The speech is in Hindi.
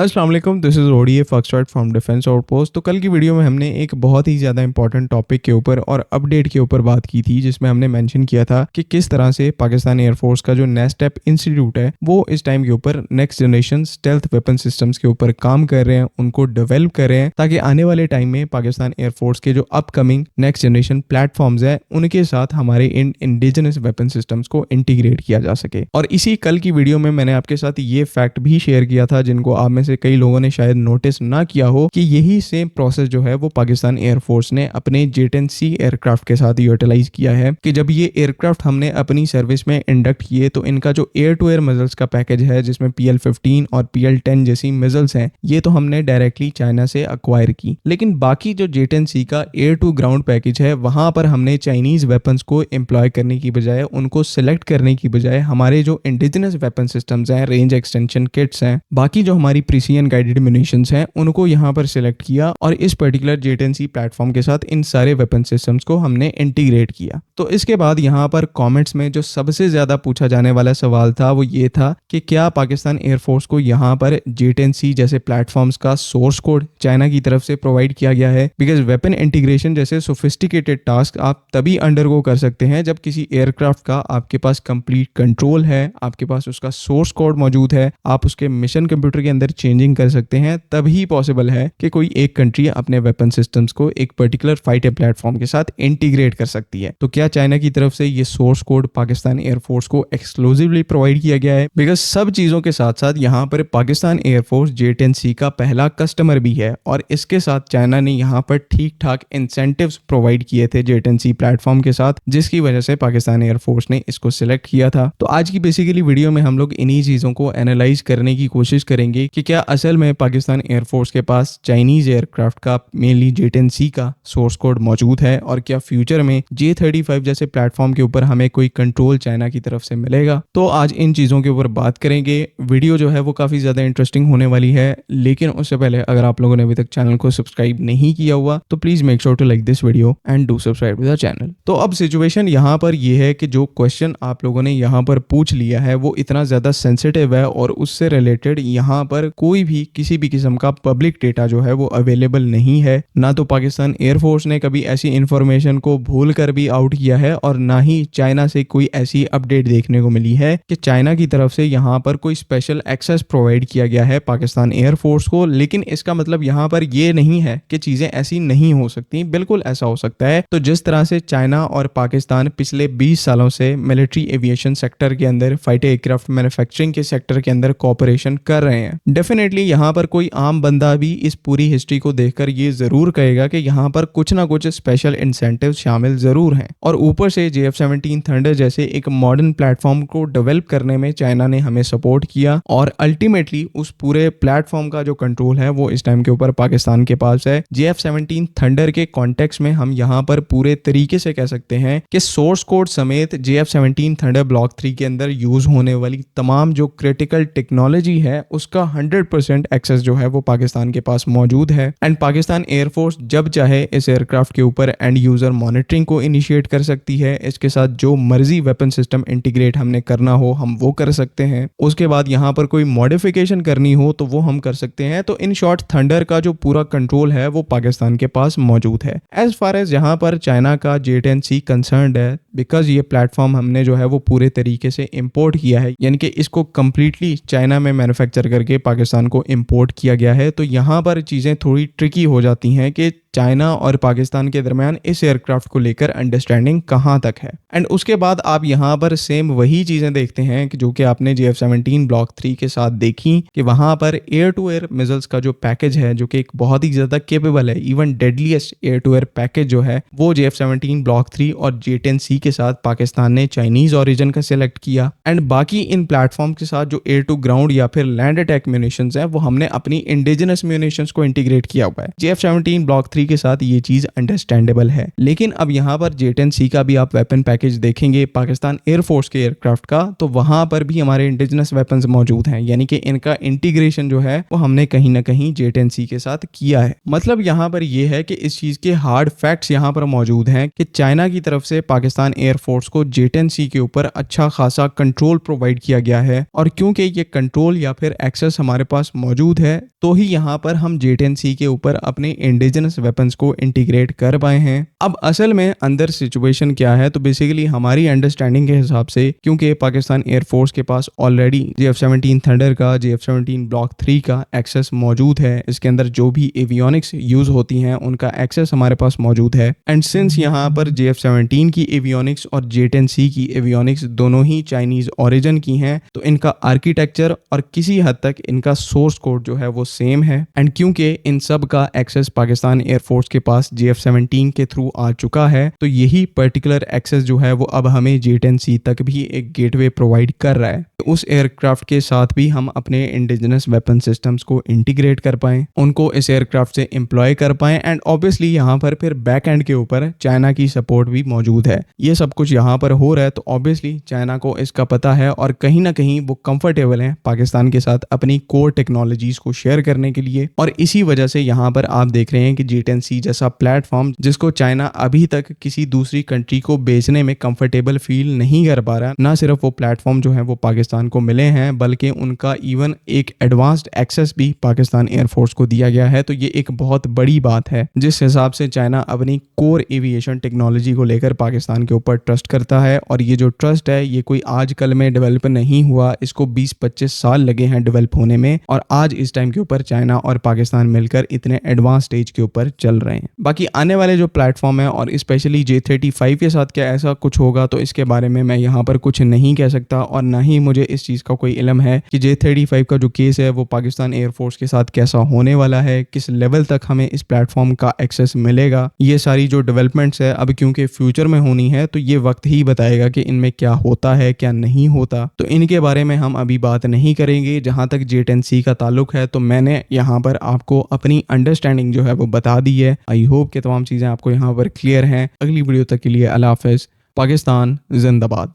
अस्सलाम वालेकुम, this is ODA foxtrot from defence outpost. तो कल की वीडियो में हमने एक बहुत ही ज़्यादा इंपॉर्टेंट टॉपिक के ऊपर और अपडेट के ऊपर बात की थी, जिसमें हमने मेंशन किया था कि किस तरह से पाकिस्तान एयरफोर्स का जो नेस्टेप इंस्टीट्यूट है वो इस टाइम के ऊपर next generation stealth weapon systems के ऊपर काम कर रहे हैं, उनको डेवलप कर रहे हैं, ताकि आने वाले टाइम में पाकिस्तान एयरफोर्स के जो अपकमिंग नेक्स्ट जनरेशन प्लेटफॉर्म्स है उनके साथ हमारे इन इंडिजिनस वेपन सिस्टम्स को इंटीग्रेट किया जा सके। और इसी कल की वीडियो में मैंने आपके साथ ये फैक्ट भी शेयर किया था, जिनको आप में से कई लोगों ने शायद नोटिस ना किया हो, कि यही सेम प्रोसेस जो है वो पाकिस्तान एयरफोर्स ने अपने J-10C एयरक्राफ्ट के साथ यूटिलाइज किया है। कि जब ये एयरक्राफ्ट हमने अपनी सर्विस में इंडक्ट किए तो इनका जो एयर टू एयर मिसाइल्स का पैकेज है, जिसमें PL-15 और PL-10 जैसी मिसाइल्स हैं, ये तो हमने डायरेक्टली चाइना से अक्वायर की। लेकिन बाकी जो J-10C का एयर टू ग्राउंड पैकेज है, वहां पर हमने चाइनीज वेपन्स को एम्प्लॉय करने की बजाय, उनको सिलेक्ट करने की बजाय, हमारे जो इंडिजिनस वेपन सिस्टम्स हैं, रेंज एक्सटेंशन किट्स हैं, बाकी जो हमारी प्रिसिजन गाइडेड म्यूनिशंस हैं, उनको यहाँ पर सिलेक्ट किया और इस पर्टिकुलर J-10C प्लेटफॉर्म के साथ इन सारे वेपन सिस्टम्स को हमने इंटीग्रेट किया। तो इसके बाद यहाँ पर कमेंट्स में जो सबसे ज्यादा पूछा जाने वाला सवाल था वो ये था कि क्या पाकिस्तान एयरफोर्स को यहाँ पर J-10C जैसे प्लेटफॉर्म्स का सोर्स कोड चाइना की तरफ से प्रोवाइड किया गया है? बिकॉज वेपन इंटीग्रेशन जैसे सोफिस्टिकेटेड टास्क आप तभी अंडरगो कर सकते हैं जब किसी एयरक्राफ्ट का आपके पास कंप्लीट कंट्रोल है, आपके पास उसका सोर्स कोड मौजूद है, आप उसके मिशन कंप्यूटर के अंदर चेंजिंग कर सकते हैं। तभी पॉसिबल है कि कोई एक कंट्री अपने वेपन सिस्टम्स को एक पर्टिकुलर फाइटर प्लेटफॉर्म के साथ इंटीग्रेट कर सकती है। तो क्या चाइना की तरफ से ये सोर्स कोड पाकिस्तान एयरफोर्स को एक्सक्लूसिवली प्रोवाइड किया गया है? बिकॉज सब चीजों के साथ साथ यहाँ पर पाकिस्तान एयरफोर्स J-10C का पहला कस्टमर भी है और इसके साथ चाइना ने यहाँ पर ठीक ठाक इंसेंटिव्स प्रोवाइड किए थे J-10C प्लेटफॉर्म के साथ, जिसकी वजह से पाकिस्तान एयरफोर्स ने इसको सिलेक्ट किया था। तो आज की बेसिकली वीडियो में हम लोग इन्हीं चीजों को एनालाइज करने की कोशिश करेंगे कि क्या असल में पाकिस्तान एयरफोर्स के पास चाइनीज एयरक्राफ्ट का मेनली J-10C का सोर्स कोड मौजूद है, और क्या फ्यूचर में J-35 जैसे प्लेटफॉर्म के ऊपर हमें कोई कंट्रोल चाइना की तरफ से मिलेगा। तो आज इन चीजों के ऊपर बात करेंगे। वीडियो जो है वो काफी ज्यादा इंटरेस्टिंग होने वाली है, लेकिन उससे पहले अगर आप लोगों ने अभी तक चैनल को सब्सक्राइब नहीं किया हुआ तो please make sure to like this video and do subscribe to the channel. तो अब सिचुएशन यहाँ पर ये है कि जो क्वेश्चन आप लोगों ने यहाँ पर पूछ लिया है वो इतना ज्यादा सेंसिटिव है और उससे रिलेटेड यहाँ पर कोई भी किसी भी किस्म का पब्लिक डेटा जो है वो अवेलेबल नहीं है। ना तो पाकिस्तान एयरफोर्स ने कभी ऐसी इंफॉर्मेशन को भूल कर भी आउट किया है, और ना ही चाइना से कोई ऐसी अपडेट देखने को मिली है कि चाइना की तरफ से यहाँ पर कोई स्पेशल एक्सेस प्रोवाइड किया गया है पाकिस्तान एयरफोर्स को। लेकिन इसका मतलब यहाँ पर ये नहीं है कि चीजें ऐसी नहीं हो सकती, बिल्कुल ऐसा हो सकता है। तो जिस तरह से चाइना और पाकिस्तान पिछले 20 सालों से मिलिट्री एविएशन सेक्टर के अंदर, फाइटर एयरक्राफ्ट मैन्युफैक्चरिंग के सेक्टर के अंदर कोऑपरेशन कर रहे हैं, डेफिनेटली यहाँ पर कोई आम बंदा भी इस पूरी हिस्ट्री को देखकर ये जरूर कहेगा कि यहाँ पर कुछ ना कुछ स्पेशल इंसेंटिव शामिल जरूर हैं। और ऊपर से JF-17 थंडर जैसे एक मॉडर्न प्लेटफॉर्म को डेवलप करने में चाइना ने हमें सपोर्ट किया, और अल्टीमेटली उस पूरे प्लेटफॉर्म का जो कंट्रोल है वो इस टाइम के ऊपर पाकिस्तान के पास है। JF-17 थंडर के कॉन्टेक्स्ट में हम यहाँ पर पूरे तरीके से कह सकते हैं कि सोर्स कोड समेत JF-17 थंडर ब्लॉक 3 के अंदर यूज होने वाली तमाम जो क्रिटिकल टेक्नोलॉजी है उसका 100% एक्सेस जो है वो पाकिस्तान के पास मौजूद है। एंड पाकिस्तान एयरफोर्स जब चाहे इस एयरक्राफ्ट के ऊपर एंड यूजर मॉनिटरिंग को इनिशिएट कर सकती है। इसके साथ जो मर्जी वेपन सिस्टम इंटीग्रेट हमने करना हो हम वो कर सकते हैं। उसके बाद यहाँ पर कोई मॉडिफिकेशन करनी हो तो वो हम कर सकते हैं। तो इन शॉर्ट थंडर का जो पूरा कंट्रोल है वो पाकिस्तान के पास मौजूद है। एज फार एज यहाँ पर चाइना का J-10C कंसर्न्ड है, बिकॉज ये प्लेटफॉर्म हमने जो है वो पूरे तरीके से इंपोर्ट किया है, यानी कि इसको कंप्लीटली चाइना में मैन्युफैक्चर करके पाकिस्तान को इंपोर्ट किया गया है। तो यहाँ पर चीजें थोड़ी ट्रिकी हो जाती हैं कि चाइना और पाकिस्तान के दरमियान इस एयरक्राफ्ट को लेकर अंडरस्टैंडिंग कहां तक है। एंड उसके बाद आप यहां पर सेम वही चीजें देखते हैं कि जो कि आपने JF-17 ब्लॉक 3 के साथ देखी, कि वहां पर एयर टू एयर मिसाइल्स का जो पैकेज है, जो कि एक बहुत ही ज्यादा केपेबल है, even deadliest air to air package जो है वो JF-17 ब्लॉक 3 और J-10C के साथ पाकिस्तान ने चाइनीज ओरिजिन का सिलेक्ट किया। एंड बाकी इन प्लेटफॉर्म के साथ जो एयर टू ग्राउंड या फिर लैंड अटैक म्यूनिशंस है वो हमने अपनी इंडिजिनस म्यूनिशंस को इंटीग्रेट किया हुआ है। JF-17 ब्लॉक 3 3 के साथ ये चीज अंडरस्टैंडेबल है। लेकिन अब यहाँ पर J-10C का भी आप वेपन पैकेज देखेंगे पाकिस्तान एयरफोर्स के एयरक्राफ्ट का, तो वहां पर भी हमारे इंडिजिनस वेपन्स मौजूद हैं, यानी कि इनका इंटीग्रेशन जो है वो हमने कहीं ना कहीं J-10C के साथ किया है। मतलब यहाँ पर ये है कि इस चीज के हार्ड फैक्ट्स यहाँ पर मौजूद हैं कि चाइना की तरफ से पाकिस्तान एयरफोर्स को J-10C के ऊपर अच्छा खासा कंट्रोल प्रोवाइड किया गया है, और क्योंकि ये कंट्रोल या फिर एक्सेस हमारे पास मौजूद है तो ही यहाँ पर हम J-10C के ऊपर अपने इंडिजिनस वेपन्स को इंटीग्रेट कर पाए हैं। अब असल में अंदर सिचुएशन क्या है, तो बेसिकली हमारी अंडरस्टैंडिंग के हिसाब से क्योंकि पाकिस्तान एयरफोर्स के पास ऑलरेडी JF-17 थंडर का, JF-17 ब्लॉक 3 का एक्सेस मौजूद है, इसके अंदर जो भी एवियोनिक्स यूज होती हैं उनका एक्सेस हमारे पास मौजूद है। एंड सिंस यहाँ पर JF-17 की एवियोनिक्स और J-10C की एवियोनिक्स दोनों ही चाइनीज ओरिजिन की हैं, तो इनका आर्किटेक्चर और किसी हद तक इनका सोर्स कोड जो है वो सेम है। एंड क्योंकि इन सब का एक्सेस पाकिस्तान एयरफोर्स के पास JF-17 के थ्रू आ चुका है, तो यही पर्टिकुलर एक्सेस जो है वो अब हमें J-10C तक भी एक गेटवे प्रोवाइड कर रहा है। उस एयरक्राफ्ट के साथ भी हम अपने इंडिजिनस वेपन सिस्टम्स को इंटीग्रेट कर पाएं, उनको इस एयरक्राफ्ट से एम्प्लॉय कर पाएं, एंड ऑब्वियसली यहाँ पर फिर बैक एंड के ऊपर चाइना की सपोर्ट भी मौजूद है। ये सब कुछ यहाँ पर हो रहा है, तो ऑब्वियसली चाइना को इसका पता है और कहीं ना कहीं वो कंफर्टेबल है पाकिस्तान के साथ अपनी कोर टेक्नोलॉजीज को शेयर करने के लिए। और इसी वजह से यहाँ पर आप देख रहे हैं कि J-10C जैसा प्लेटफॉर्म जिसको चाइना अभी तक किसी दूसरी कंट्री को बेचने में कंफर्टेबल फील नहीं कर पा रहा, ना सिर्फ वो प्लेटफॉर्म जो है वो पाकिस्तान को मिले हैं, बल्कि उनका इवन एक एडवांस्ड एक्सेस भी पाकिस्तान एयरफोर्स को दिया गया है। तो ये एक बहुत बड़ी बात है जिस हिसाब से चाइना अपनी कोर एविएशन टेक्नोलॉजी को लेकर पाकिस्तान के ऊपर ट्रस्ट करता है। और ये जो ट्रस्ट है ये कोई आजकल में डेवलप नहीं हुआ, इसको 20-25 साल लगे हैं डेवलप होने में, और आज इस टाइम के ऊपर चाइना और पाकिस्तान मिलकर इतने एडवांस स्टेज के ऊपर चल रहे हैं। बाकी आने वाले जो प्लेटफॉर्म है और स्पेशली J-35 के साथ क्या ऐसा कुछ होगा, तो इसके बारे में मैं यहाँ पर कुछ नहीं कह सकता, और ना ही मुझे इस चीज का कोई इल्म है कि J-35 का जो केस है वो पाकिस्तान एयरफोर्स के साथ कैसा होने वाला है, किस लेवल तक हमें इस प्लेटफॉर्म का एक्सेस मिलेगा। ये सारी जो डेवलपमेंट्स है अब क्योंकि फ्यूचर में होनी है, तो ये वक्त ही बताएगा कि इनमें क्या होता है क्या नहीं होता, तो इनके बारे में हम अभी बात नहीं करेंगे। जहां तक J-10C का ताल्लुक है तो मैंने यहाँ पर आपको अपनी अंडरस्टैंडिंग जो है वो बता दी है। आई होप कि तमाम चीजें आपको यहाँ पर क्लियर हैं। अगली वीडियो तक के लिए अल्लाह हाफिज। पाकिस्तान जिंदाबाद।